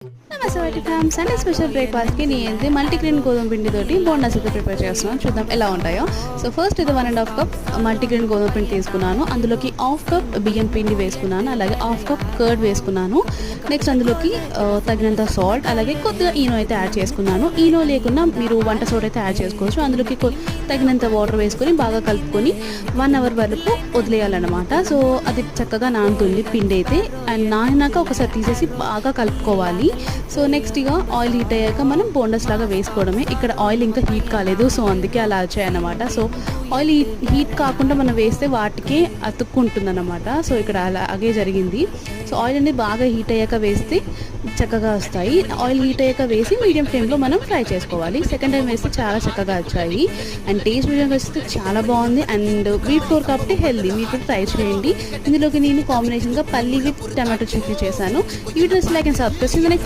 నమస్తే ఫ్యామ్స్ and special బ్రేక్ఫాస్ట్కి నేను మల్టీగ్రెయిన్ గోధుమ పిండితోటి బోండాస్ అయితే ప్రిపేర్ చేస్తున్నాను. చూద్దాం ఎలా ఉంటాయో. సో ఫస్ట్ ఇది 1.5 కప్ మల్టీగ్రెయిన్ గోధుమ పిండి తీసుకున్నాను. అందులోకి 1/2 కప్ బియ్యం పిండి వేసుకున్నాను, అలాగే 1/2 కప్ కర్డ్ వేసుకున్నాను. నెక్స్ట్ అందులోకి తగినంత సాల్ట్, అలాగే కొద్దిగా ఈనో అయితే యాడ్ చేసుకున్నాను. ఈనో లేకుండా మీరు వంట సోడా అయితే యాడ్ చేసుకోవచ్చు. అందులోకి తగినంత వాటర్ వేసుకొని బాగా కలుపుకొని 1 అవర్ వరకు వదిలేయాలన్నమాట. సో అది చక్కగా నానుతుంది పిండి అయితే. అండ్ నానినాక ఒకసారి తీసేసి బాగా కలుపుకోవాలి. సో నెక్స్ట్ ఇక ఆయిల్ హీట్ అయ్యాక మనం బోండాస్ లాగా వేసుకోవడమే. ఇక్కడ ఆయిల్ ఇంకా హీట్ కాలేదు, సో అందుకే అలా వచ్చాయన్నమాట. సో ఆయిల్ హీట్ కాకుండా మనం వేస్తే వాటికే అతుక్కుంటుంది అన్నమాట. సో ఇక్కడ అలాగే జరిగింది. సో ఆయిల్ అనేది బాగా హీట్ అయ్యాక వేస్తే చక్కగా వస్తాయి. ఆయిల్ హీట్ అయ్యాక వేసి మీడియం ఫ్లేమ్లో మనం ఫ్రై చేసుకోవాలి. సెకండ్ టైం వేస్తే చాలా చక్కగా వచ్చాయి. అండ్ టేస్ట్ విషయంగా వస్తే చాలా బాగుంది. అండ్ వీట్ ఫ్లోర్ కాబట్టి హెల్దీ, మీరు కూడా ట్రై చేయండి. ఇందులోకి నేను కాంబినేషన్గా పల్లీ విత్ టమాటో చట్నీ చేశాను. ఈ videos like and subscribe. Next